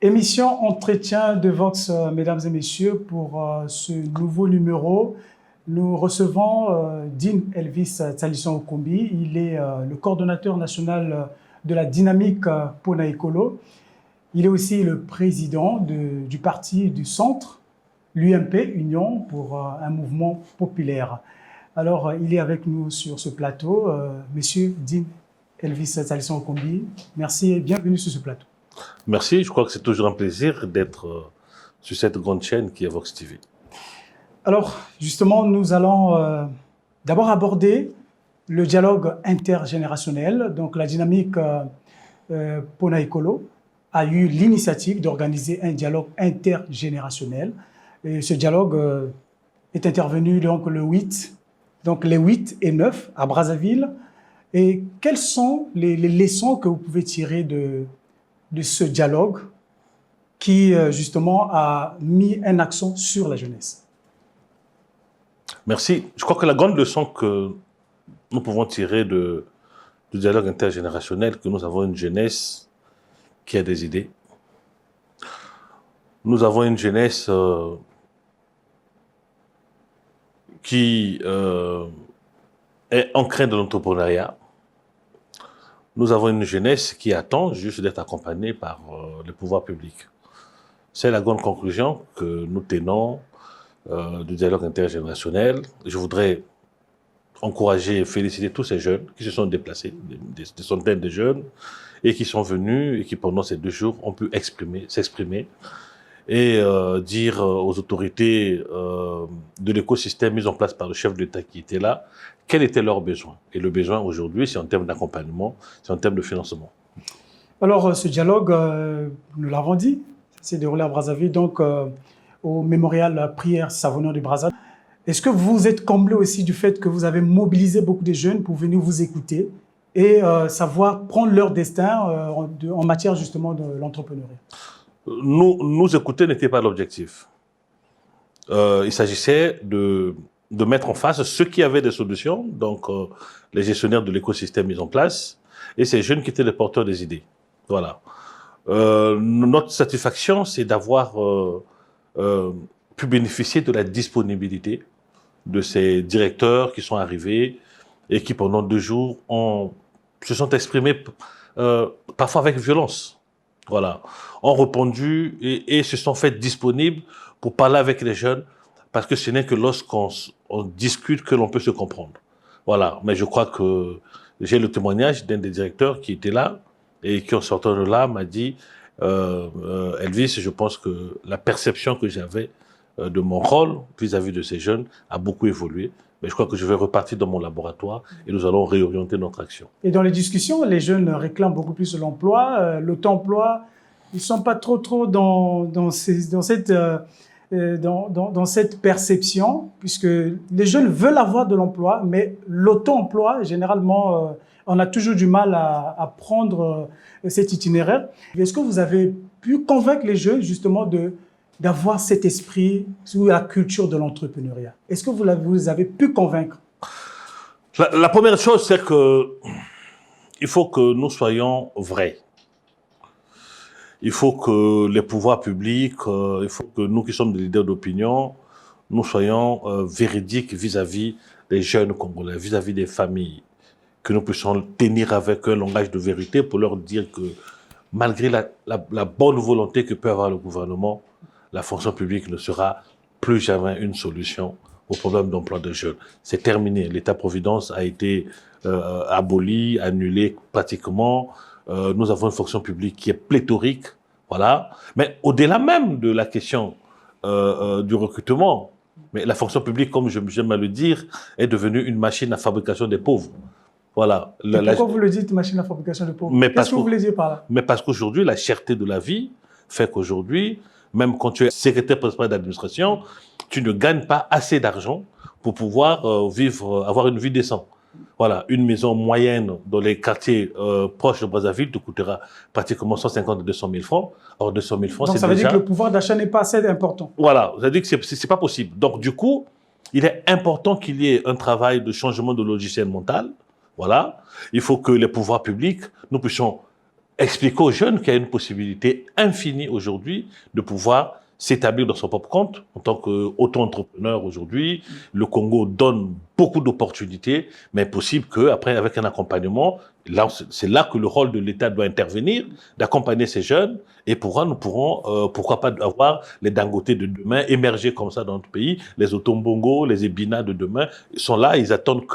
Émission Entretien de Vox, mesdames et messieurs, pour ce nouveau numéro. Nous recevons Dean Elvis Tsalisson Okombi. Il est le coordonnateur national de la dynamique Pona Ekolo. Il est aussi le président du parti du centre, l'UMP, Union pour un mouvement populaire. Alors, il est avec nous sur ce plateau. Monsieur Dean Elvis Tsalisson Okombi, merci et bienvenue sur ce plateau. Merci, je crois que c'est toujours un plaisir d'être sur cette grande chaîne qui est Vox TV. Alors, justement, nous allons d'abord aborder le dialogue intergénérationnel. Donc, la dynamique Pona Ekolo a eu l'initiative d'organiser un dialogue intergénérationnel. Et ce dialogue est intervenu donc les 8 et 9 à Brazzaville. Et quelles sont les leçons que vous pouvez tirer de ce dialogue qui, justement, a mis un accent sur la jeunesse? Merci. Je crois que la grande leçon que nous pouvons tirer du dialogue intergénérationnel, que nous avons une jeunesse qui a des idées. Nous avons une jeunesse qui est ancrée dans l'entrepreneuriat. Nous avons une jeunesse qui attend juste d'être accompagnée par les pouvoirs publics. C'est la grande conclusion que nous tenons du dialogue intergénérationnel. Je voudrais encourager et féliciter tous ces jeunes qui se sont déplacés, des centaines de jeunes, et qui sont venus et qui, pendant ces 2 jours, ont pu s'exprimer et dire aux autorités de l'écosystème mis en place par le chef de l'État qui était là, quels étaient leurs besoins. Et le besoin aujourd'hui, c'est en termes d'accompagnement, c'est en termes de financement. Alors, ce dialogue, nous l'avons dit, s'est déroulé à Brazzaville, donc au mémorial Prière Savonneur de Brazzaville. Est-ce que vous êtes comblé aussi du fait que vous avez mobilisé beaucoup de jeunes pour venir vous écouter et savoir prendre leur destin en matière justement de l'entrepreneuriat? Nous écouter n'était pas l'objectif. Il s'agissait de mettre en face ceux qui avaient des solutions, donc les gestionnaires de l'écosystème mis en place, et ces jeunes qui étaient les porteurs des idées. Voilà. Notre satisfaction, c'est d'avoir pu bénéficier de la disponibilité de ces directeurs qui sont arrivés et qui, pendant 2 jours, se sont exprimés parfois avec violence. Voilà. Ont répondu et se sont fait disponibles pour parler avec les jeunes, parce que ce n'est que lorsqu'on discute que l'on peut se comprendre. Voilà. Mais je crois que j'ai le témoignage d'un des directeurs qui était là et qui, en sortant de là, m'a dit Elvis, je pense que la perception que j'avais de mon rôle vis-à-vis de ces jeunes a beaucoup évolué. Mais je crois que je vais repartir dans mon laboratoire et nous allons réorienter notre action. Et dans les discussions, les jeunes réclament beaucoup plus l'emploi, l'auto-emploi. Ils ne sont pas trop dans cette perception, puisque les jeunes veulent avoir de l'emploi, mais l'auto-emploi, généralement, on a toujours du mal à prendre cet itinéraire. Est-ce que vous avez pu convaincre les jeunes, justement, d'avoir cet esprit ou la culture de l'entrepreneuriat? Est-ce que vous avez pu convaincre? La première chose, c'est qu'il faut que nous soyons vrais. Il faut que les pouvoirs publics, il faut que nous qui sommes des leaders d'opinion, nous soyons véridiques vis-à-vis des jeunes Congolais, vis-à-vis des familles, que nous puissions tenir avec un langage de vérité pour leur dire que malgré la bonne volonté que peut avoir le gouvernement, la fonction publique ne sera plus jamais une solution au problème d'emploi des jeunes. C'est terminé. L'État-providence a été aboli, annulé pratiquement. Nous avons une fonction publique qui est pléthorique, voilà. Mais au-delà même de la question du recrutement, mais la fonction publique, comme j'aime à le dire, est devenue une machine à fabrication des pauvres. Voilà. Pourquoi vous le dites, machine à fabrication des pauvres? Qu'est-ce que vous voulez dire par là? Mais parce qu'aujourd'hui, la cherté de la vie fait qu'aujourd'hui, même quand tu es secrétaire principal d'administration, tu ne gagnes pas assez d'argent pour pouvoir avoir une vie décente. Voilà, une maison moyenne dans les quartiers proches de Brazzaville te coûtera pratiquement 150 à 200 000 francs. Or, 200 000 francs, c'est déjà... Donc, ça veut dire que le pouvoir d'achat n'est pas assez important. Voilà, ça veut dire que c'est pas possible. Donc, du coup, il est important qu'il y ait un travail de changement de logiciel mental. Voilà. Il faut que les pouvoirs publics, nous puissions expliquer aux jeunes qu'il y a une possibilité infinie aujourd'hui de pouvoir s'établir dans son propre compte en tant qu'auto-entrepreneur aujourd'hui. Le Congo donne beaucoup d'opportunités, mais il est possible qu'après, avec un accompagnement, là, c'est là que le rôle de l'État doit intervenir, d'accompagner ces jeunes, et nous pourrons, pourquoi pas, avoir les Dangote de demain émerger comme ça dans notre pays, les Otombongo, les Ebina de demain, ils sont là, ils attendent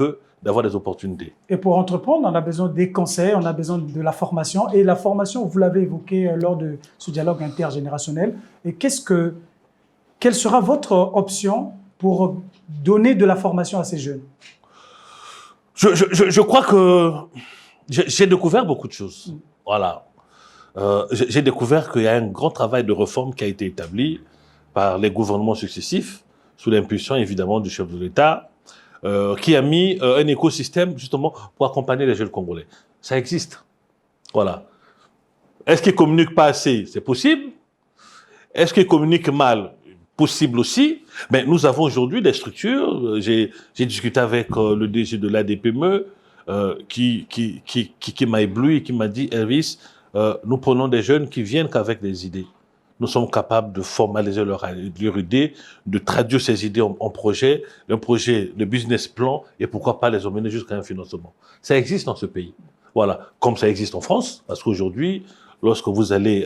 d'avoir des opportunités. Et pour entreprendre, on a besoin des conseils, on a besoin de la formation. Et la formation, vous l'avez évoqué lors de ce dialogue intergénérationnel. Et quelle sera votre option pour donner de la formation à ces jeunes? Je crois que j'ai découvert beaucoup de choses. Voilà. J'ai découvert qu'il y a un grand travail de réforme qui a été établi par les gouvernements successifs, sous l'impulsion évidemment du chef de l'État, qui a mis un écosystème justement pour accompagner les jeunes Congolais. Ça existe. Voilà. Est-ce qu'ils ne communiquent pas assez? C'est possible. Est-ce qu'ils communiquent mal? Possible aussi. Mais nous avons aujourd'hui des structures. J'ai discuté avec le DG de l'ADPME qui m'a ébloui et qui m'a dit, Elvis, nous prenons des jeunes qui viennent qu'avec des idées. Nous sommes capables de formaliser leur idée, de traduire ces idées en projet, un projet de business plan, et pourquoi pas les emmener jusqu'à un financement. Ça existe dans ce pays. Voilà. Comme ça existe en France, parce qu'aujourd'hui, lorsque vous allez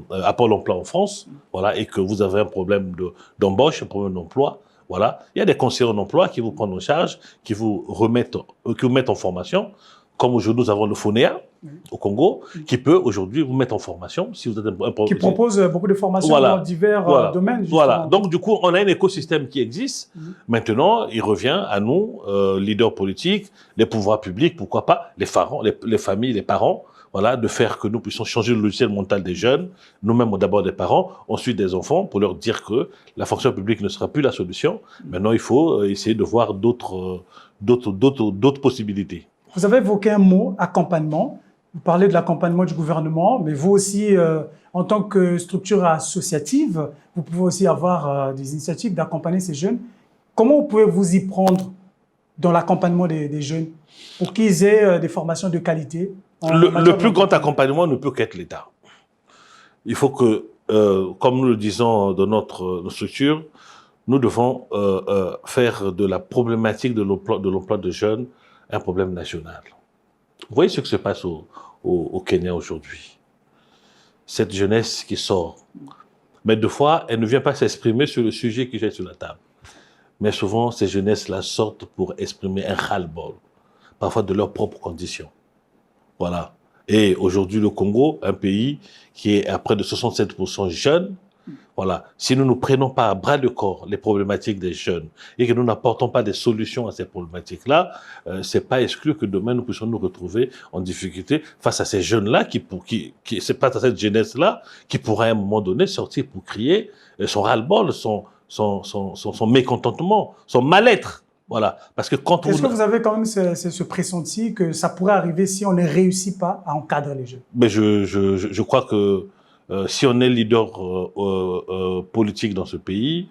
à Pôle emploi en France, voilà, et que vous avez un problème d'embauche, un problème d'emploi, voilà, il y a des conseillers en emploi qui vous prennent en charge, qui vous mettent en formation. Comme aujourd'hui, nous avons le FONEA au Congo, qui peut aujourd'hui vous mettre en formation. Si vous êtes qui propose beaucoup de formations dans divers domaines. Justement. Voilà. Donc, du coup, on a un écosystème qui existe. Maintenant, il revient à nous, leaders politiques, les pouvoirs publics, pourquoi pas, les familles, les parents, voilà, de faire que nous puissions changer le logiciel mental des jeunes, nous-mêmes d'abord des parents, ensuite des enfants, pour leur dire que la fonction publique ne sera plus la solution. Maintenant, il faut essayer de voir d'autres possibilités. Vous avez évoqué un mot, accompagnement. Vous parlez de l'accompagnement du gouvernement, mais vous aussi, en tant que structure associative, vous pouvez aussi avoir des initiatives d'accompagner ces jeunes. Comment vous pouvez vous y prendre dans l'accompagnement des jeunes pour qu'ils aient des formations de qualité? Le plus grand accompagnement ne peut qu'être l'État. Il faut que, comme nous le disons dans notre structure, nous devons faire de la problématique de l'emploi de jeunes un problème national. Vous voyez ce qui se passe au Kenya aujourd'hui. Cette jeunesse qui sort. Mais deux fois, elle ne vient pas s'exprimer sur le sujet qui est sur la table. Mais souvent, ces jeunesses-là sortent pour exprimer un ras-le-bol, parfois de leurs propres conditions. Voilà. Et aujourd'hui, le Congo, un pays qui est à près de 67% jeune, voilà. Si nous ne prenons pas à bras le corps les problématiques des jeunes et que nous n'apportons pas des solutions à ces problématiques-là, c'est pas exclu que demain nous puissions nous retrouver en difficulté face à ces jeunes-là c'est pas à cette jeunesse-là qui pourra à un moment donné sortir pour crier son ras-le-bol, son mécontentement, son mal-être. Voilà. Parce que quand Est-ce que vous avez quand même ce pressenti que ça pourrait arriver si on ne réussit pas à encadrer les jeunes? Mais je crois que si on est leader politique dans ce pays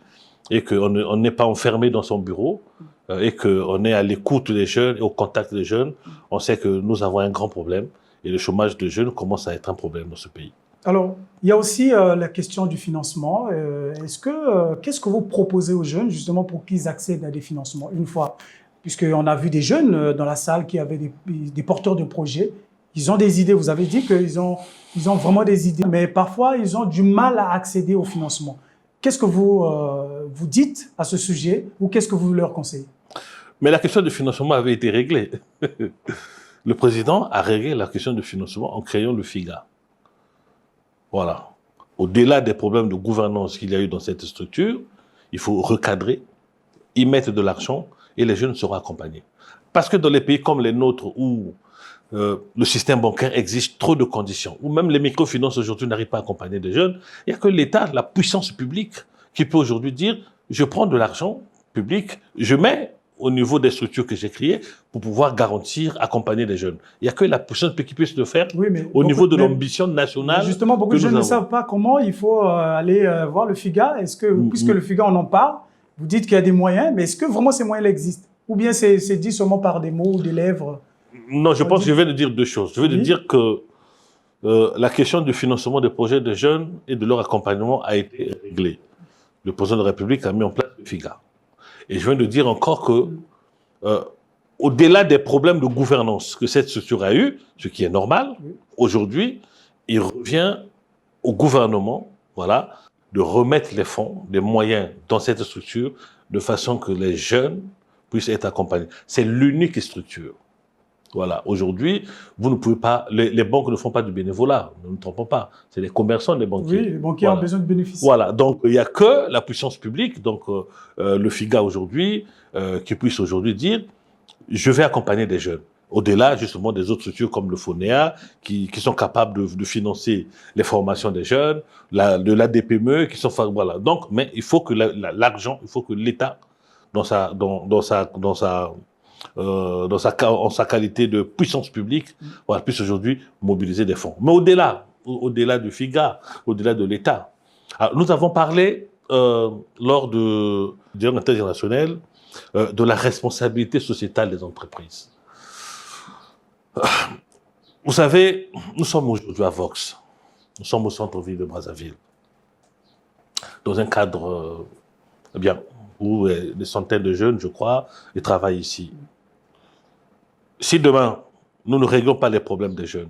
et qu'on n'est pas enfermé dans son bureau et qu'on est à l'écoute des jeunes et au contact des jeunes, on sait que nous avons un grand problème et le chômage des jeunes commence à être un problème dans ce pays. Alors, il y a aussi la question du financement. Qu'est-ce que vous proposez aux jeunes justement pour qu'ils accèdent à des financements une fois? Puisqu'on a vu des jeunes dans la salle qui avaient des porteurs de projets. Ils ont des idées, vous avez dit qu'ils ont vraiment des idées, mais parfois ils ont du mal à accéder au financement. Qu'est-ce que vous dites à ce sujet ou qu'est-ce que vous leur conseillez? Mais la question du financement avait été réglée. Le président a réglé la question du financement en créant le FIGA. Voilà. Au-delà des problèmes de gouvernance qu'il y a eu dans cette structure, il faut recadrer, y mettre de l'argent et les jeunes seront accompagnés. Parce que dans les pays comme les nôtres où le système bancaire exige trop de conditions, ou même les microfinances aujourd'hui n'arrivent pas à accompagner des jeunes, il n'y a que l'État, la puissance publique, qui peut aujourd'hui dire, je prends de l'argent public, je mets au niveau des structures que j'ai créées pour pouvoir garantir, accompagner les jeunes. Il n'y a que la puissance qui puisse le faire au niveau de l'ambition nationale. Justement, beaucoup de jeunes ne savent pas comment il faut aller voir le FIGA. Puisque le FIGA, on en parle, vous dites qu'il y a des moyens, mais est-ce que vraiment ces moyens existent? Ou bien c'est dit seulement par des mots ou des lèvres? Non, je pense que je vais te dire deux choses. Je vais te dire que la question du financement des projets de jeunes et de leur accompagnement a été réglée. Le président de la République a mis en place le FIGA. Et je viens de dire encore que, au-delà des problèmes de gouvernance que cette structure a eu, ce qui est normal, aujourd'hui, il revient au gouvernement, voilà, de remettre les fonds, les moyens dans cette structure de façon que les jeunes puissent être accompagnés. C'est l'unique structure. Voilà. Aujourd'hui, vous ne pouvez pas, les banques ne font pas du bénévolat, ne nous trompons pas. C'est les commerçants, les banquiers. Oui, les banquiers ont besoin de bénéfices. Voilà. Donc, il n'y a que la puissance publique, donc le FIGA aujourd'hui, qui puisse aujourd'hui dire, je vais accompagner des jeunes. Au-delà, justement, des autres structures comme le FONEA, qui sont capables de financer les formations des jeunes, de la DPME, qui sont, voilà. Donc, mais il faut que l'argent, il faut que l'État, en sa qualité de puissance publique, voilà, puisse aujourd'hui mobiliser des fonds. Mais au-delà du FIGA, au-delà de l'État. Nous avons parlé, lors du dialogue international, de la responsabilité sociétale des entreprises. Vous savez, nous sommes aujourd'hui à Vox. Nous sommes au centre-ville de Brazzaville. Dans un cadre, où des centaines de jeunes, je crois, ils travaillent ici. Si demain, nous ne réglons pas les problèmes des jeunes,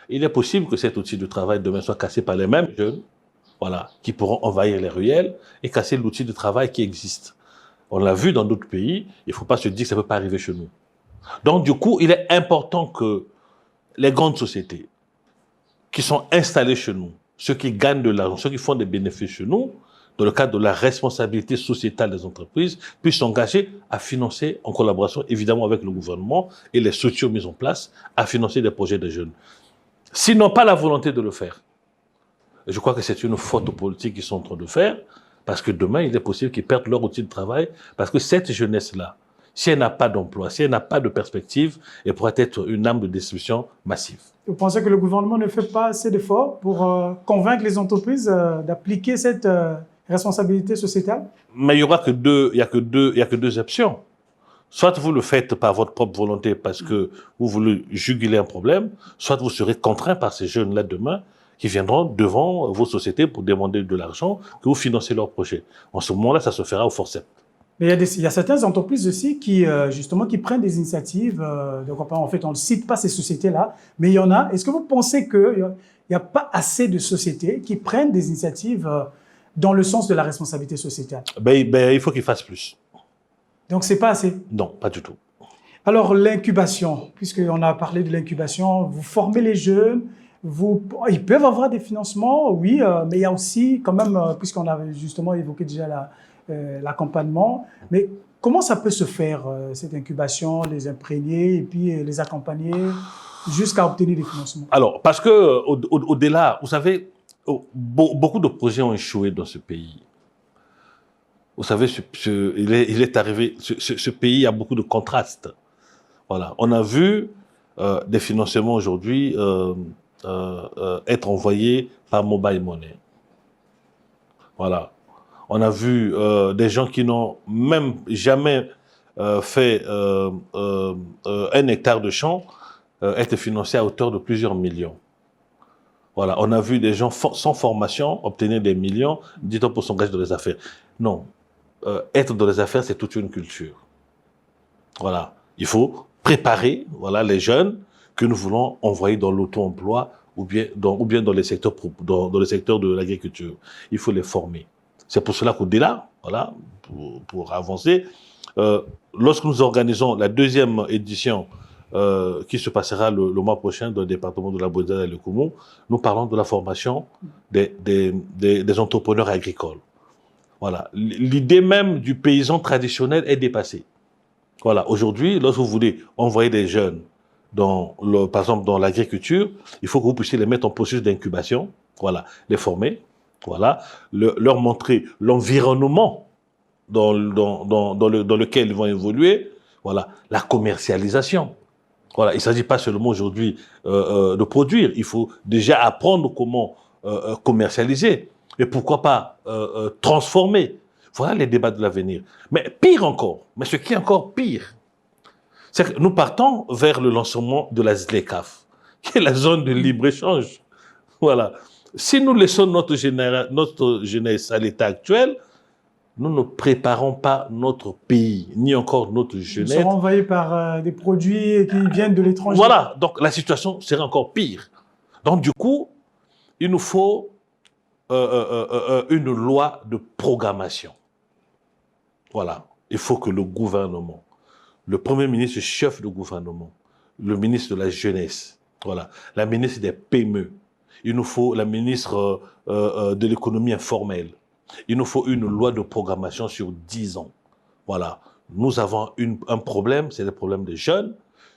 il est possible que cet outil de travail demain soit cassé par les mêmes jeunes, voilà, qui pourront envahir les ruelles et casser l'outil de travail qui existe. On l'a vu dans d'autres pays, il ne faut pas se dire que ça ne peut pas arriver chez nous. Donc, du coup, il est important que les grandes sociétés qui sont installées chez nous, ceux qui gagnent de l'argent, ceux qui font des bénéfices chez nous, dans le cadre de la responsabilité sociétale des entreprises, puissent s'engager à financer, en collaboration évidemment avec le gouvernement et les structures mises en place, à financer des projets de jeunes. S'ils n'ont pas la volonté de le faire, je crois que c'est une faute aux politiques qu'ils sont en train de faire, parce que demain, il est possible qu'ils perdent leur outil de travail, parce que cette jeunesse-là, si elle n'a pas d'emploi, si elle n'a pas de perspective, elle pourrait être une arme de destruction massive. Vous pensez que le gouvernement ne fait pas assez d'efforts pour convaincre les entreprises d'appliquer cette responsabilité sociétale? Mais il y a que deux options. Soit vous le faites par votre propre volonté parce que vous voulez juguler un problème, soit vous serez contraint par ces jeunes-là demain qui viendront devant vos sociétés pour demander de l'argent, que vous financez leur projet. En ce moment-là, ça se fera au forceps. Mais il y a certaines entreprises aussi qui, justement, qui prennent des initiatives. Donc, en fait, on ne cite pas ces sociétés-là, mais il y en a. Est-ce que vous pensez qu'il n'y a pas assez de sociétés qui prennent des initiatives dans le sens de la responsabilité sociétale? Il faut qu'ils fassent plus. Donc, ce n'est pas assez? Non, pas du tout. Alors, l'incubation, puisqu'on a parlé de l'incubation, vous formez les jeunes, ils peuvent avoir des financements, oui, mais il y a aussi quand même, puisqu'on avait justement évoqué déjà l'accompagnement, mais comment ça peut se faire, cette incubation, les imprégner et puis les accompagner jusqu'à obtenir des financements? Alors, parce que au-delà, vous savez, beaucoup de projets ont échoué dans ce pays. Vous savez, il est arrivé, ce pays a beaucoup de contrastes. Voilà. On a vu des financements aujourd'hui être envoyés par mobile money. Voilà. On a vu des gens qui n'ont même jamais fait 1 hectare de champ être financés à hauteur de plusieurs millions. Voilà. On a vu des gens sans formation obtenir des millions, dit-on, pour s'engager dans les affaires. Non. Être dans les affaires, c'est toute une culture. Voilà. Il faut préparer, voilà, les jeunes que nous voulons envoyer dans l'auto-emploi ou bien dans les secteurs de l'agriculture. Il faut les former. C'est pour cela qu'au-delà, voilà, pour avancer, lorsque nous organisons la 2e édition qui se passera le mois prochain dans le département de la Bourgogne et le Koumou, nous parlons de la formation des entrepreneurs agricoles. Voilà. L'idée même du paysan traditionnel est dépassée. Voilà. Aujourd'hui, lorsque vous voulez envoyer des jeunes, par exemple dans l'agriculture, il faut que vous puissiez les mettre en processus d'incubation, voilà, les former, voilà, leur montrer l'environnement dans lequel ils vont évoluer, voilà, la commercialisation. Voilà. Il ne s'agit pas seulement aujourd'hui de produire, il faut déjà apprendre comment commercialiser. Et pourquoi pas transformer? Voilà les débats de l'avenir. Mais pire encore, mais ce qui est encore pire, c'est que nous partons vers le lancement de la ZLECAf, qui est la zone de libre-échange. Voilà. Si nous laissons notre jeunesse à l'état actuel, nous ne préparons pas notre pays, ni encore notre Ils jeunesse. seront envahis par des produits qui viennent de l'étranger. Voilà, donc la situation serait encore pire. Donc du coup, il nous faut une loi de programmation. Voilà, il faut que le gouvernement, le Premier ministre, chef de gouvernement, le ministre de la Jeunesse, voilà, la ministre des PME, il nous faut la ministre de l'économie informelle, il nous faut une loi de programmation sur 10 ans. Voilà, nous avons un problème, c'est le problème des jeunes.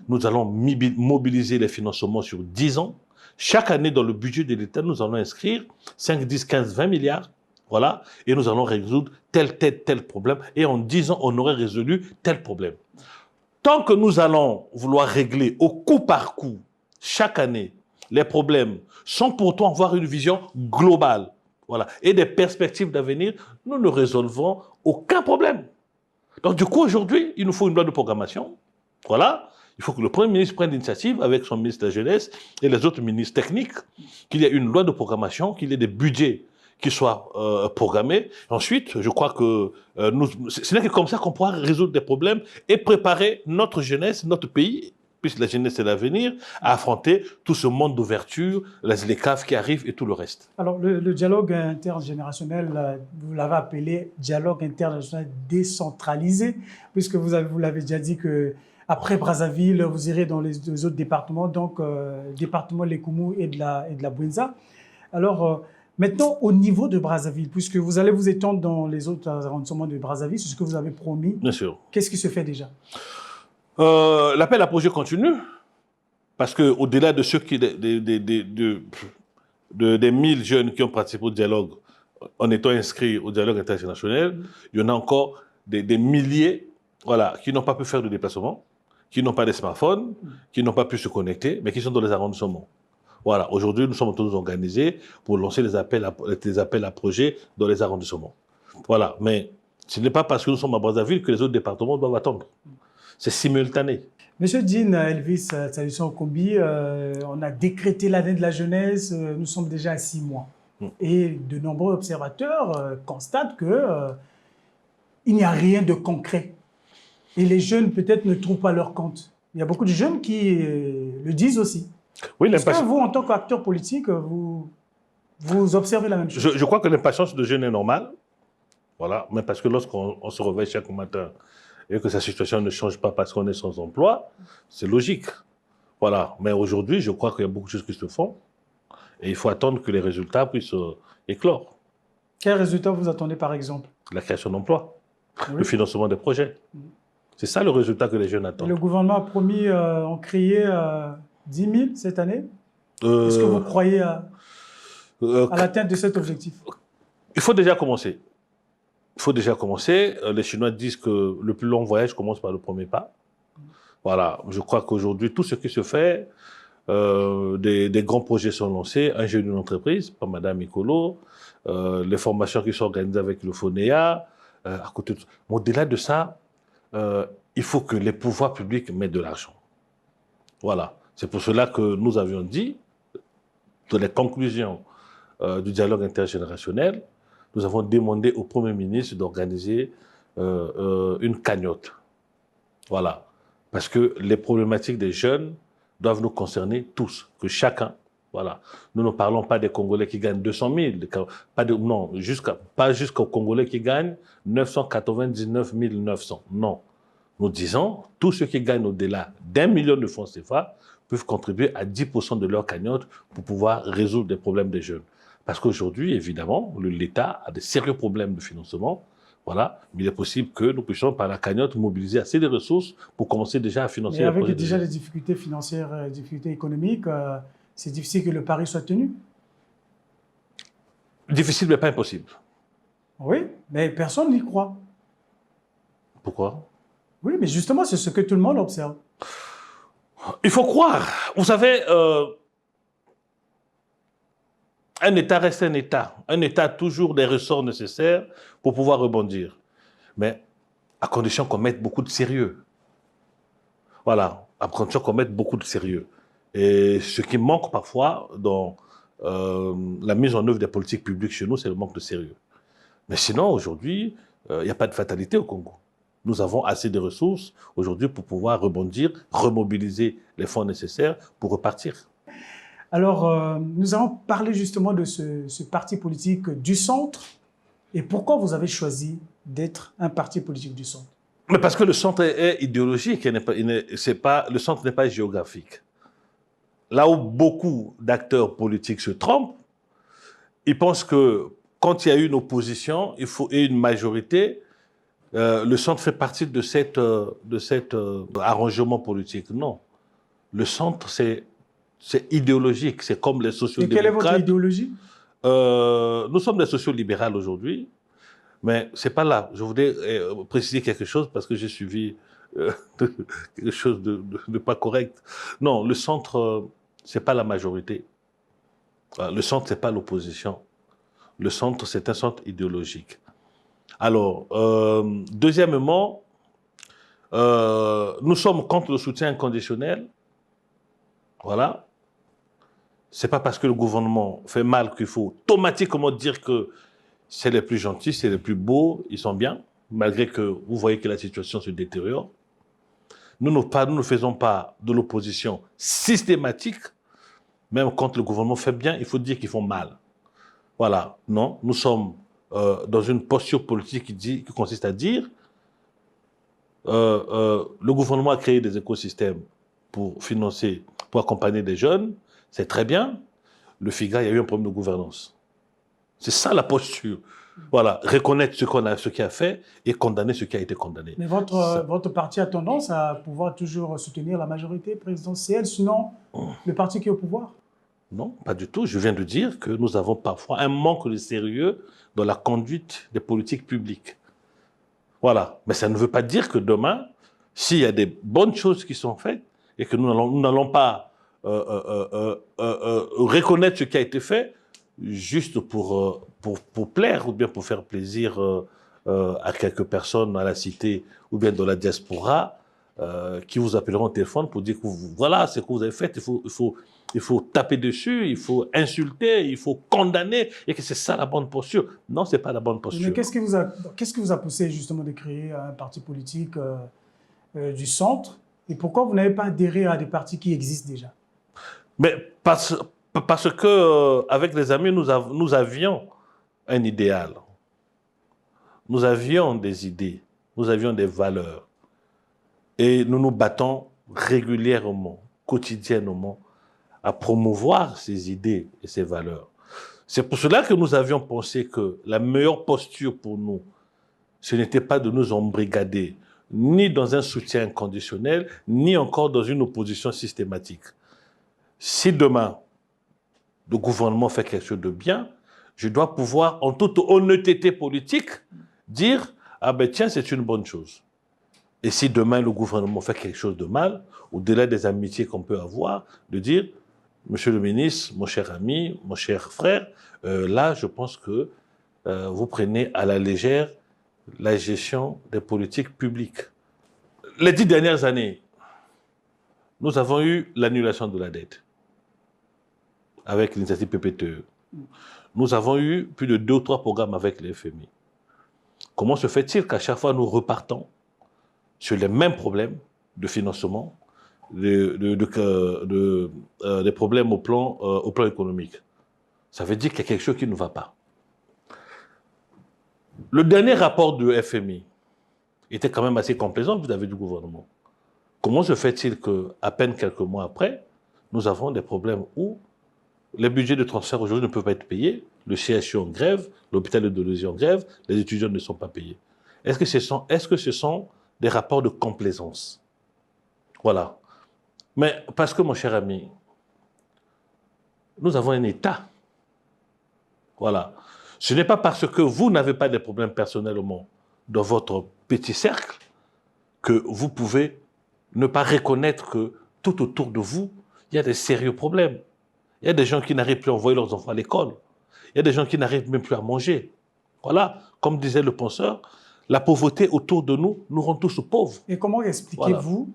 Nous allons mobiliser les financements sur 10 ans. Chaque année, dans le budget de l'État, nous allons inscrire 5, 10, 15, 20 milliards. Voilà, et nous allons résoudre tel problème. Et en 10 ans, on aurait résolu tel problème. Tant que nous allons vouloir régler au coup par coup, chaque année, les problèmes, sans pourtant avoir une vision globale, voilà, et des perspectives d'avenir, nous ne résolvons aucun problème. Donc, du coup, aujourd'hui, il nous faut une loi de programmation. Voilà. Il faut que le Premier ministre prenne l'initiative avec son ministre de la Jeunesse et les autres ministres techniques, qu'il y ait une loi de programmation, qu'il y ait des budgets qui soient programmés. Ensuite, je crois que ce n'est que comme ça qu'on pourra résoudre des problèmes et préparer notre jeunesse, notre pays, puisque la jeunesse c'est l'avenir, à affronter tout ce monde d'ouverture, les CAF qui arrivent et tout le reste. Alors, le dialogue intergénérationnel, vous l'avez appelé dialogue intergénérationnel décentralisé, puisque vous l'avez déjà dit que après Brazzaville, vous irez dans les autres départements, donc département Lekoumou et de la Bouenza. Alors, maintenant, au niveau de Brazzaville, puisque vous allez vous étendre dans les autres arrondissements de Brazzaville, c'est ce que vous avez promis. Bien sûr. Qu'est-ce qui se fait déjà? L'appel à projet continue, parce qu'au-delà de ceux qui, des 1000 jeunes qui ont participé au dialogue, en étant inscrits au dialogue international, il y en a encore des milliers, voilà, qui n'ont pas pu faire de déplacement, qui n'ont pas de smartphone, qui n'ont pas pu se connecter, mais qui sont dans les arrondissements. Voilà, aujourd'hui, nous sommes tous organisés pour lancer les appels à projets dans les arrondissements. Voilà, mais ce n'est pas parce que nous sommes à Brazzaville que les autres départements doivent attendre. C'est simultané. Monsieur Dean Elvis Tsalusson Okombi, on a décrété l'année de la jeunesse, nous sommes déjà à 6 mois. Et de nombreux observateurs constatent qu'il n'y a rien de concret. Et les jeunes, peut-être, ne trouvent pas leur compte. Il y a beaucoup de jeunes qui le disent aussi. Oui, est-ce que vous, en tant qu'acteur politique, vous observez la même chose? Je crois que l'impatience de jeunes est normale. Voilà, mais parce que lorsqu'on se réveille chaque matin et que sa situation ne change pas parce qu'on est sans emploi, c'est logique. Voilà, mais aujourd'hui, je crois qu'il y a beaucoup de choses qui se font et il faut attendre que les résultats puissent éclore. Quels résultats vous attendez, par exemple? La création d'emplois, le financement des projets. C'est ça le résultat que les jeunes attendent. Et le gouvernement a promis en créer 10 000 cette année. Est-ce que vous croyez à l'atteinte de cet objectif? Il faut déjà commencer. Il faut déjà commencer. Les Chinois disent que le plus long voyage commence par le premier pas. Voilà, je crois qu'aujourd'hui, tout ce qui se fait, des grands projets sont lancés, un jeune d'une entreprise, par Madame Icolo, les formations qui sont organisées avec le FONEA, à côté de... Au-delà de ça, il faut que les pouvoirs publics mettent de l'argent. Voilà. C'est pour cela que nous avions dit, dans les conclusions du dialogue intergénérationnel, nous avons demandé au Premier ministre d'organiser une cagnotte. Voilà. Parce que les problématiques des jeunes doivent nous concerner tous, que chacun. Voilà. Nous ne parlons pas des Congolais qui gagnent 200 000, non, pas jusqu'aux Congolais qui gagnent 999 900. Non. Nous disons, tous ceux qui gagnent au-delà d'1 million de francs CFA peuvent contribuer à 10% de leur cagnotte pour pouvoir résoudre les problèmes des jeunes. Parce qu'aujourd'hui, évidemment, l'État a de sérieux problèmes de financement. Voilà, mais il est possible que nous puissions, par la cagnotte, mobiliser assez de ressources pour commencer déjà à financer les projets. Mais avec déjà les difficultés financières, les difficultés économiques, c'est difficile que le pari soit tenu. Difficile, mais pas impossible. Oui, mais personne n'y croit. Pourquoi? Oui, mais justement, c'est ce que tout le monde observe. Il faut croire. Vous savez, un État reste un État. Un État a toujours des ressorts nécessaires pour pouvoir rebondir. Mais à condition qu'on mette beaucoup de sérieux. Voilà, à condition qu'on mette beaucoup de sérieux. Et ce qui manque parfois dans la mise en œuvre des politiques publiques chez nous, c'est le manque de sérieux. Mais sinon, aujourd'hui, il n'y a pas de fatalité au Congo. Nous avons assez de ressources aujourd'hui pour pouvoir rebondir, remobiliser les fonds nécessaires pour repartir. Alors, nous allons parler justement de ce parti politique du centre. Et pourquoi vous avez choisi d'être un parti politique du centre? Mais parce que le centre est idéologique, le centre n'est pas géographique. Là où beaucoup d'acteurs politiques se trompent, ils pensent que quand il y a une opposition et une majorité, le centre fait partie de cet arrangement politique. Non. Le centre, c'est idéologique. C'est comme les sociodémocrates. Et quelle est votre idéologie? Nous sommes des sociolibérales aujourd'hui, mais ce n'est pas là. Je voudrais préciser quelque chose parce que j'ai suivi quelque chose de pas correct. Non, le centre, ce n'est pas la majorité. Le centre, ce n'est pas l'opposition. Le centre, c'est un centre idéologique. Alors, deuxièmement, nous sommes contre le soutien inconditionnel. Voilà. Ce n'est pas parce que le gouvernement fait mal qu'il faut automatiquement dire que c'est les plus gentils, c'est les plus beaux, ils sont bien, malgré que vous voyez que la situation se détériore. Nous ne faisons pas de l'opposition systématique. Même quand le gouvernement fait bien, il faut dire qu'ils font mal. Voilà. Non, nous sommes dans une posture politique qui consiste à dire le gouvernement a créé des écosystèmes pour financer, pour accompagner des jeunes, c'est très bien. Le FIGA, il y a eu un problème de gouvernance. C'est ça la posture. Voilà, reconnaître ce qui a fait et condamner ce qui a été condamné. Mais votre parti a tendance à pouvoir toujours soutenir la majorité présidentielle, sinon le parti qui est au pouvoir? Non, pas du tout. Je viens de dire que nous avons parfois un manque de sérieux dans la conduite des politiques publiques. Voilà. Mais ça ne veut pas dire que demain, s'il y a des bonnes choses qui sont faites et que nous n'allons pas reconnaître ce qui a été fait juste pour plaire ou bien pour faire plaisir à quelques personnes à la cité ou bien dans la diaspora qui vous appelleront au téléphone pour dire que voilà, c'est ce que vous avez fait, il faut taper dessus, il faut insulter, il faut condamner, et que c'est ça la bonne posture. Non, ce n'est pas la bonne posture. Mais qu'est-ce qui vous a poussé justement de créer un parti politique du centre? Et pourquoi vous n'avez pas adhéré à des partis qui existent déjà? Mais parce que avec les amis, nous avions un idéal. Nous avions des idées, nous avions des valeurs. Et nous nous battons régulièrement, quotidiennement, à promouvoir ces idées et ces valeurs. C'est pour cela que nous avions pensé que la meilleure posture pour nous, ce n'était pas de nous embrigader, ni dans un soutien inconditionnel, ni encore dans une opposition systématique. Si demain, le gouvernement fait quelque chose de bien, je dois pouvoir, en toute honnêteté politique, dire « Ah ben tiens, c'est une bonne chose ». Et si demain, le gouvernement fait quelque chose de mal, au-delà des amitiés qu'on peut avoir, de dire « Monsieur le ministre, mon cher ami, mon cher frère, là, je pense que vous prenez à la légère la gestion des politiques publiques. » Les 10 dernières années, nous avons eu l'annulation de la dette avec l'initiative PPTE. Nous avons eu plus de 2 ou 3 programmes avec le FMI. Comment se fait-il qu'à chaque fois nous repartons sur les mêmes problèmes de financement, des problèmes au plan économique? Ça veut dire qu'il y a quelque chose qui ne va pas. Le dernier rapport du FMI était quand même assez complaisant vis-à-vis du gouvernement. Comment se fait-il qu'à peine quelques mois après, nous avons des problèmes où les budgets de transfert aujourd'hui ne peuvent pas être payés, le CHU en grève, l'hôpital de Delauzé en grève, les étudiants ne sont pas payés. Est-ce que ce sont des rapports de complaisance? Voilà. Mais parce que, mon cher ami, nous avons un État. Voilà. Ce n'est pas parce que vous n'avez pas de problèmes personnellement dans votre petit cercle que vous pouvez ne pas reconnaître que tout autour de vous, il y a des sérieux problèmes. Il y a des gens qui n'arrivent plus à envoyer leurs enfants à l'école. Il y a des gens qui n'arrivent même plus à manger. Voilà, comme disait le penseur, la pauvreté autour de nous nous rend tous pauvres. Et comment expliquez-vous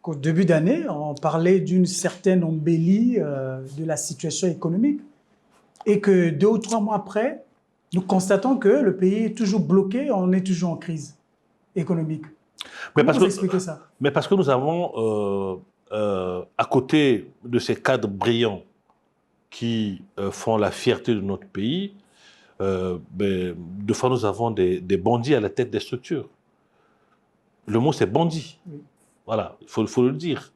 qu'au début d'année, on parlait d'une certaine embellie de la situation économique, et que 2 ou 3 mois après, nous constatons que le pays est toujours bloqué, on est toujours en crise économique. Mais Comment vous expliquez ça? Mais parce que nous avons, à côté de ces cadres brillants qui font la fierté de notre pays, deux fois nous avons des bandits à la tête des structures. Le mot c'est bandit. Oui. Voilà, il faut le dire.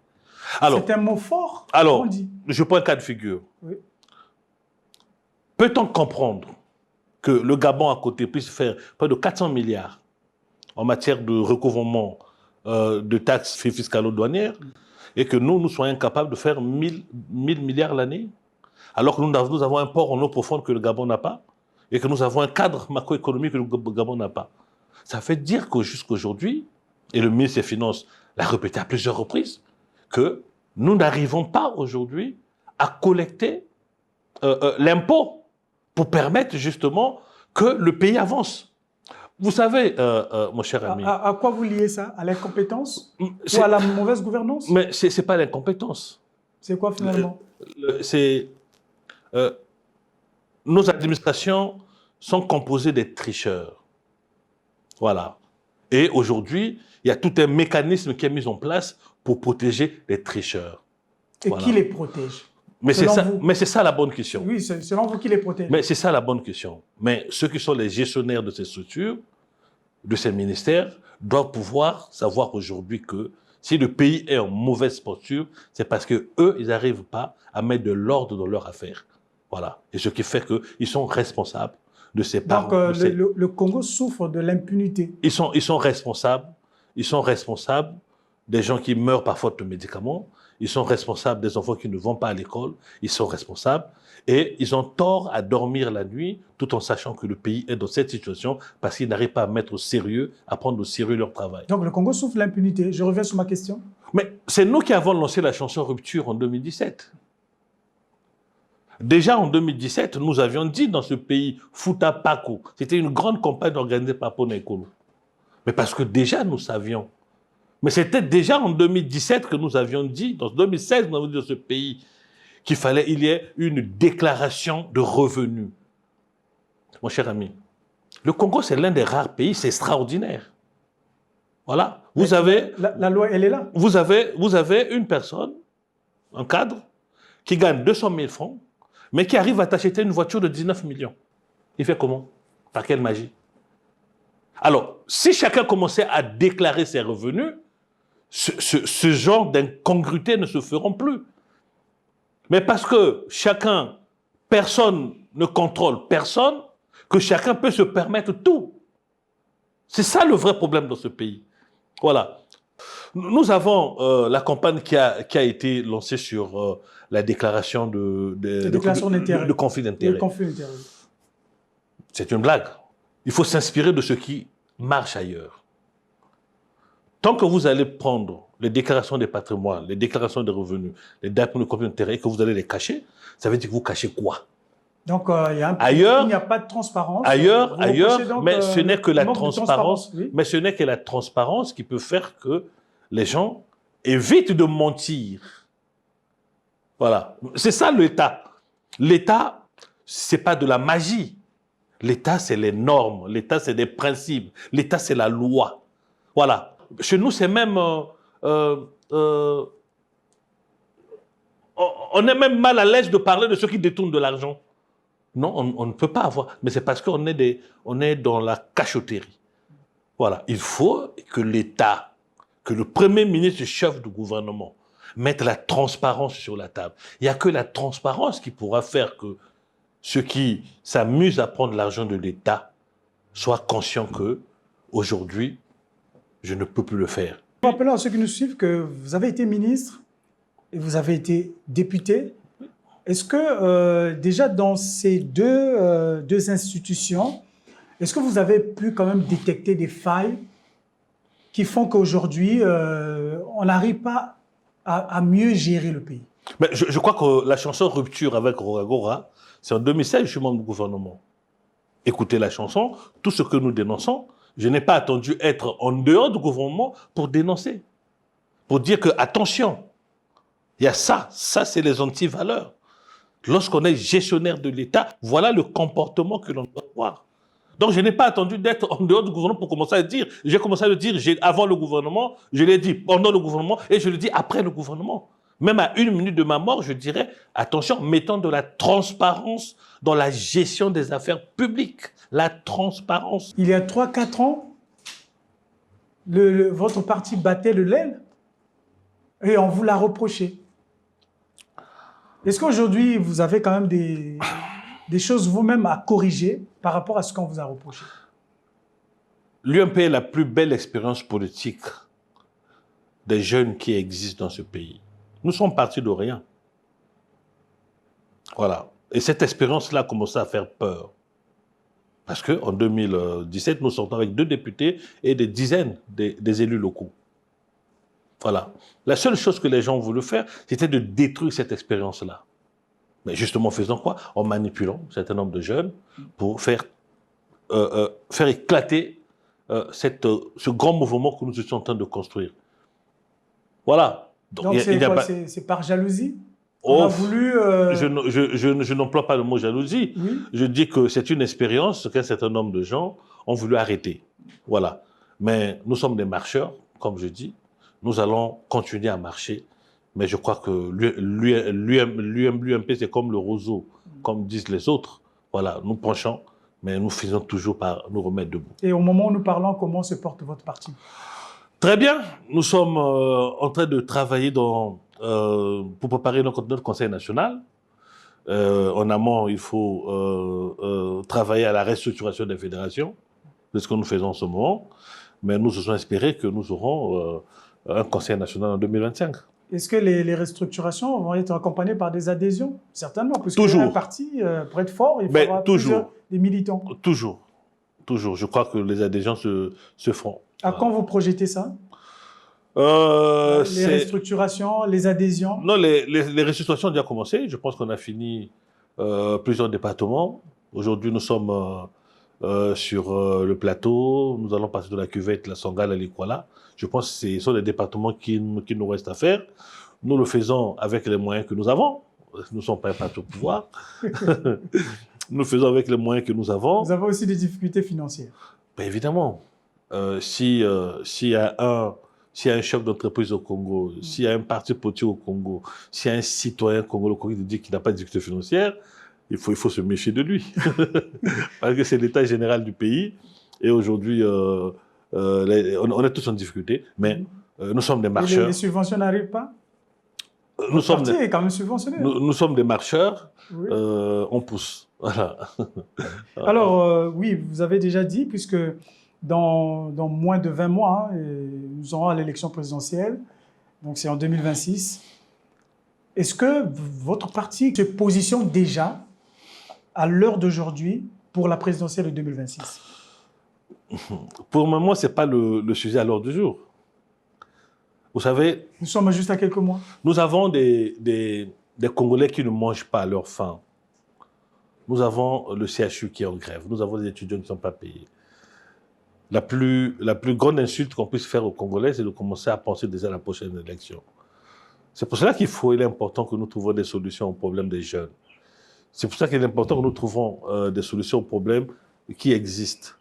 C'est un mot fort. Alors, je prends un cas de figure. Oui. Peut-on comprendre que le Gabon à côté puisse faire près de 400 milliards en matière de recouvrement de taxes fiscalo-douanières et que nous soyons capables de faire 1000 milliards l'année, alors que nous avons un port en eau profonde que le Gabon n'a pas et que nous avons un cadre macroéconomique que le Gabon n'a pas. Ça fait dire que jusqu'aujourd'hui, et le ministre des Finances l'a répété à plusieurs reprises, que nous n'arrivons pas aujourd'hui à collecter l'impôt pour permettre justement que le pays avance. Vous savez, mon cher ami... À quoi vous liez ça? À l'incompétence ou à la mauvaise gouvernance? Mais ce n'est pas l'incompétence. C'est quoi finalement? Nos administrations sont composées des tricheurs. Voilà. Et aujourd'hui, il y a tout un mécanisme qui est mis en place pour protéger les tricheurs. Et voilà. Qui les protège? Mais c'est ça la bonne question. Oui, selon vous, qui les protège? Mais c'est ça la bonne question. Mais ceux qui sont les gestionnaires de ces structures, de ces ministères, doivent pouvoir savoir aujourd'hui que si le pays est en mauvaise posture, c'est parce qu'eux, ils n'arrivent pas à mettre de l'ordre dans leurs affaires. Voilà. Et ce qui fait qu'ils sont responsables de ces parents. Donc, le Congo souffre de l'impunité. Ils sont responsables. Ils sont responsables des gens qui meurent par faute de médicaments. Ils sont responsables des enfants qui ne vont pas à l'école. Ils sont responsables. Et ils ont tort à dormir la nuit tout en sachant que le pays est dans cette situation parce qu'ils n'arrivent pas à mettre au sérieux, à prendre au sérieux leur travail. Donc le Congo souffre de l'impunité. Je reviens sur ma question. Mais c'est nous qui avons lancé la chanson Rupture en 2017. Déjà en 2017, nous avions dit dans ce pays, Fouta Paco, c'était une grande campagne organisée par Ponekolo. Mais parce que déjà nous savions. Mais c'était déjà en 2017 que nous avions dit, dans 2016, nous avions dit dans ce pays, qu'il fallait il y ait une déclaration de revenus. Mon cher ami, le Congo, c'est l'un des rares pays, c'est extraordinaire. Voilà. Vous avez... La loi, elle est là. Vous avez une personne, un cadre, qui gagne 200 000 francs, mais qui arrive à t'acheter une voiture de 19 millions. Il fait comment? Par quelle magie? Alors, si chacun commençait à déclarer ses revenus, ce genre d'incongruité ne se feront plus. Mais parce que personne ne contrôle personne, que chacun peut se permettre tout. C'est ça le vrai problème dans ce pays. Voilà. Nous avons la campagne qui a été lancée sur la déclaration de conflit d'intérêts. C'est une blague. Il faut s'inspirer de ce qui marche ailleurs. Tant que vous allez prendre les déclarations des patrimoines, les déclarations des revenus, les dates de conflit d'intérêts et que vous allez les cacher, ça veut dire que vous cachez quoi? Donc, il n'y a pas de transparence. Ailleurs, mais ce n'est que la transparence. Oui. Mais ce n'est que la transparence qui peut faire que les gens évitent de mentir. Voilà. C'est ça l'État. L'État, c'est pas de la magie. L'État, c'est les normes. L'État, c'est des principes. L'État, c'est la loi. Voilà. Chez nous, c'est même... on est même mal à l'aise de parler de ceux qui détournent de l'argent. Non, on ne peut pas avoir. Mais c'est parce qu'on est dans la cachotterie. Voilà. Il faut que l'État, que le Premier ministre, chef du gouvernement, mette la transparence sur la table. Il n'y a que la transparence qui pourra faire que ceux qui s'amusent à prendre l'argent de l'État soient conscients que, aujourd'hui, je ne peux plus le faire. Rappelons à ceux qui nous suivent que vous avez été ministre et vous avez été député. Est-ce que déjà dans ces deux institutions, est-ce que vous avez pu quand même détecter des failles qui font qu'aujourd'hui, on n'arrive pas à mieux gérer le pays? Mais je crois que la chanson Rupture avec Roragora, c'est en 2016, je suis membre du gouvernement. Écoutez la chanson, tout ce que nous dénonçons, je n'ai pas attendu être en dehors du gouvernement pour dénoncer. Pour dire que, attention, il y a ça c'est les anti-valeurs. Lorsqu'on est gestionnaire de l'État, voilà le comportement que l'on doit avoir. Donc, je n'ai pas attendu d'être en dehors du gouvernement pour commencer à le dire. J'ai commencé à le dire avant le gouvernement, je l'ai dit pendant le gouvernement et je le dis après le gouvernement. Même à 1 minute de ma mort, je dirais, attention, mettons de la transparence dans la gestion des affaires publiques. La transparence. Il y a 3-4 ans, votre parti battait le l'aile et on vous l'a reproché. Est-ce qu'aujourd'hui, vous avez quand même des choses vous-même à corriger par rapport à ce qu'on vous a reproché? L'UMP est la plus belle expérience politique des jeunes qui existent dans ce pays. Nous sommes partis de rien. Voilà. Et cette expérience-là a commencé à faire peur. Parce qu'en 2017, nous sortons avec 2 députés et des dizaines des élus locaux. Voilà. La seule chose que les gens ont voulu faire, c'était de détruire cette expérience-là. Mais justement, faisant quoi? En manipulant un certain nombre de jeunes pour faire éclater ce grand mouvement que nous étions en train de construire. Voilà. Donc c'est par jalousie? On a voulu... Je n'emploie pas le mot jalousie. Oui. Je dis que c'est une expérience qu'un certain nombre de gens ont voulu arrêter. Voilà. Mais nous sommes des marcheurs, comme je dis. Nous allons continuer à marcher. Mais je crois que l'UMP, c'est comme le roseau, comme disent les autres. Voilà, nous penchons, mais nous faisons toujours par nous remettre debout. Et au moment où nous parlons, comment se porte votre parti? Très bien. Nous sommes en train de travailler pour préparer notre Conseil national. En amont, il faut travailler à la restructuration des fédérations. C'est ce que nous faisons en ce moment. Mais nous osons espérer que nous aurons un Conseil national en 2025. Est-ce que les restructurations vont être accompagnées par des adhésions? Certainement, parce qu'un parti, pour être fort, il faudra des militants. Toujours. Toujours. Je crois que les adhésions se feront. À quand vous projetez ça? Les restructurations, les adhésions? Non, les restructurations ont déjà commencé. Je pense qu'on a fini plusieurs départements. Aujourd'hui, nous sommes sur le plateau. Nous allons passer de la cuvette, la Sangale à l'Ikwala. Je pense que ce sont les départements qui nous restent à faire. Nous le faisons avec les moyens que nous avons. Nous ne sommes pas un parti au pouvoir. Nous le faisons avec les moyens que nous avons. Vous avez aussi des difficultés financières? Ben évidemment. S'il y a un chef d'entreprise au Congo, s'il y a un parti politique au Congo, s'il y a un citoyen congolais qui dit qu'il n'a pas de difficultés financières, il faut se méfier de lui. Parce que c'est l'état général du pays. Et aujourd'hui, on est tous en difficulté, mais nous sommes des marcheurs. Les subventions n'arrivent pas? Nous sommes parti est quand même subventionné. Nous sommes des marcheurs, oui. On pousse. Voilà. Alors, oui, vous avez déjà dit, puisque dans moins de 20 mois, nous aurons à l'élection présidentielle, donc c'est en 2026. Est-ce que votre parti se positionne déjà, à l'heure d'aujourd'hui, pour la présidentielle de 2026? Pour le moment, ce n'est pas le sujet à l'ordre du jour. Vous savez... Nous sommes juste à quelques mois. Nous avons des Congolais qui ne mangent pas à leur faim. Nous avons le CHU qui est en grève. Nous avons des étudiants qui ne sont pas payés. La plus grande insulte qu'on puisse faire aux Congolais, c'est de commencer à penser déjà à la prochaine élection. C'est pour cela qu'il est important que nous trouvions des solutions aux problèmes des jeunes. C'est pour ça qu'il est important que nous trouvons des solutions aux problèmes qui existent.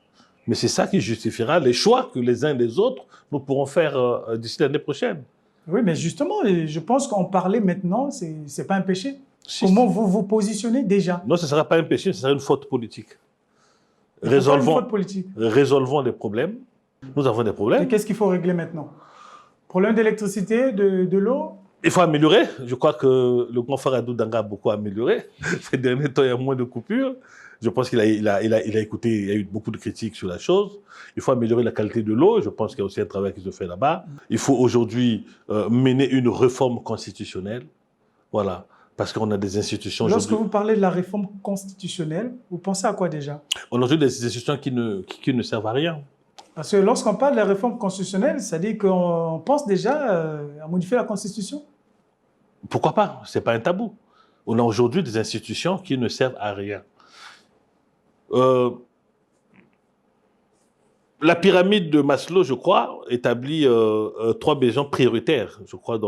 Mais c'est ça qui justifiera les choix que les uns et les autres, nous pourrons faire d'ici l'année prochaine. Oui, mais justement, je pense qu'en parler maintenant, ce n'est pas un péché. Comment vous vous positionnez déjà? Non, ce ne sera pas un péché, ce sera une faute politique. Résolvons les problèmes. Nous avons des problèmes. Et qu'est-ce qu'il faut régler maintenant? Problème d'électricité, de l'eau? Il faut améliorer. Je crois que le grand frère Adou Danga a beaucoup amélioré. Ces derniers temps, il y a moins de coupures. Je pense qu'il a écouté, il y a eu beaucoup de critiques sur la chose. Il faut améliorer la qualité de l'eau. Je pense qu'il y a aussi un travail qui se fait là-bas. Il faut aujourd'hui mener une réforme constitutionnelle. Voilà. Parce qu'on a des institutions... Lorsque vous parlez de la réforme constitutionnelle, vous pensez à quoi déjà? On a aujourd'hui des institutions qui ne servent à rien. Parce que lorsqu'on parle de la réforme constitutionnelle, ça dit qu'on pense déjà à modifier la Constitution? Pourquoi pas? Ce n'est pas un tabou. On a aujourd'hui des institutions qui ne servent à rien. La pyramide de Maslow, je crois, établit 3 besoins prioritaires, je crois,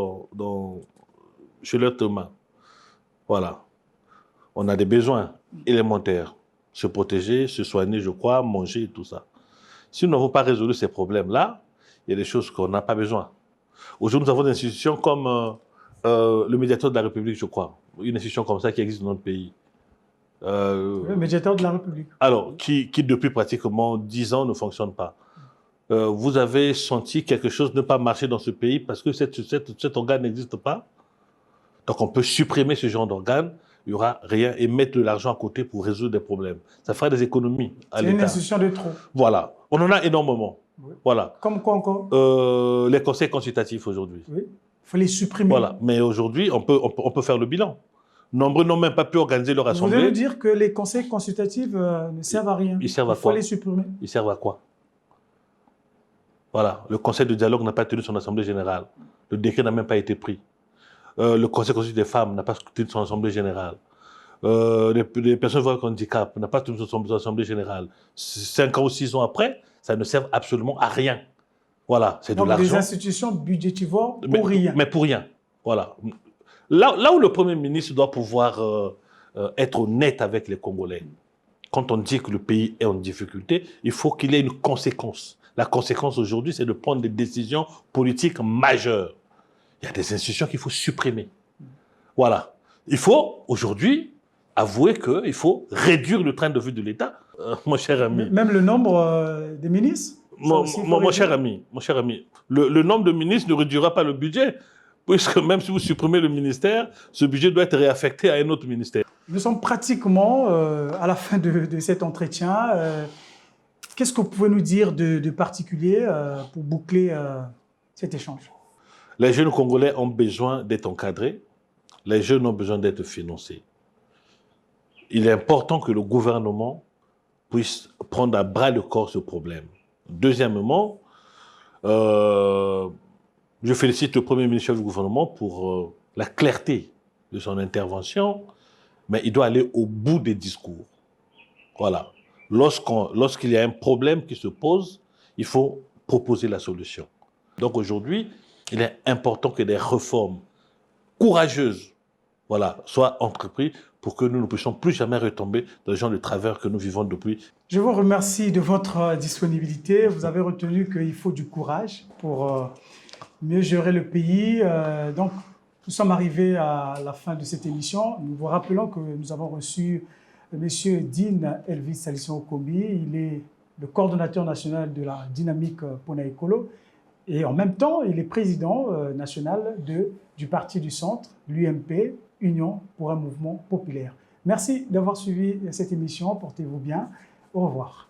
chez l'être humain. Voilà. On a des besoins élémentaires. Se protéger, se soigner, je crois, manger, tout ça. Si nous n'avons pas résolu ces problèmes-là, il y a des choses qu'on n'a pas besoin. Aujourd'hui, nous avons des institutions comme le médiateur de la République, je crois. Une institution comme ça qui existe dans notre pays. Le médiateur de la République. Alors, qui depuis pratiquement 10 ans ne fonctionne pas. Vous avez senti quelque chose ne pas marcher dans ce pays parce que cet organe n'existe pas. Donc, on peut supprimer ce genre d'organe, il n'y aura rien, et mettre de l'argent à côté pour résoudre des problèmes. Ça fera des économies à l'État. C'est une institution de trop. Voilà. On en a énormément. Oui. Voilà. Comme quoi encore? Les conseils consultatifs aujourd'hui. Oui. Il faut les supprimer. Voilà. Mais aujourd'hui, on peut faire le bilan. Nombreux n'ont même pas pu organiser leur assemblée. Vous voulez nous dire que les conseils consultatifs ne servent à rien? Ils servent à quoi? Il quoi? faut les supprimer. Ils servent à quoi? Voilà. Le conseil de dialogue n'a pas tenu son assemblée générale. Le décret n'a même pas été pris. Le conseil consultatif des femmes n'a pas tenu son assemblée générale. Les personnes avec handicap n'ont pas tenu son assemblée générale. 5 ans ou 6 ans après, ça ne sert absolument à rien. Voilà, c'est de l'argent. Des institutions budgétivores pour rien. Mais pour rien. Voilà. Là où le Premier ministre doit pouvoir être honnête avec les Congolais, quand on dit que le pays est en difficulté, il faut qu'il y ait une conséquence. La conséquence aujourd'hui, c'est de prendre des décisions politiques majeures. Il y a des institutions qu'il faut supprimer. Voilà. Il faut aujourd'hui avouer qu'il faut réduire le train de vie de l'État. Mon cher ami. Même le nombre des ministres? Mon cher ami, le nombre de ministres ne réduira pas le budget, puisque même si vous supprimez le ministère, ce budget doit être réaffecté à un autre ministère. Nous sommes pratiquement à la fin de cet entretien. Qu'est-ce que vous pouvez nous dire de particulier pour boucler cet échange? Les jeunes Congolais ont besoin d'être encadrés. Les jeunes ont besoin d'être financés. Il est important que le gouvernement puisse prendre à bras le corps ce problème. Deuxièmement, je félicite le Premier ministre du gouvernement pour la clarté de son intervention, mais il doit aller au bout des discours. Voilà. Lorsqu'il y a un problème qui se pose, il faut proposer la solution. Donc aujourd'hui, il est important que des réformes courageuses soient entreprises pour que nous ne puissions plus jamais retomber dans le genre de travers que nous vivons depuis. Je vous remercie de votre disponibilité. Vous avez retenu qu'il faut du courage pour mieux gérer le pays. Donc, nous sommes arrivés à la fin de cette émission. Nous vous rappelons que nous avons reçu M. Dean Elvis Salisson Okombi. Il est le coordonnateur national de la dynamique Pona Ekolo. Et en même temps, il est président national du Parti du Centre, l'UMP, Union pour un mouvement populaire. Merci d'avoir suivi cette émission. Portez-vous bien. Au revoir.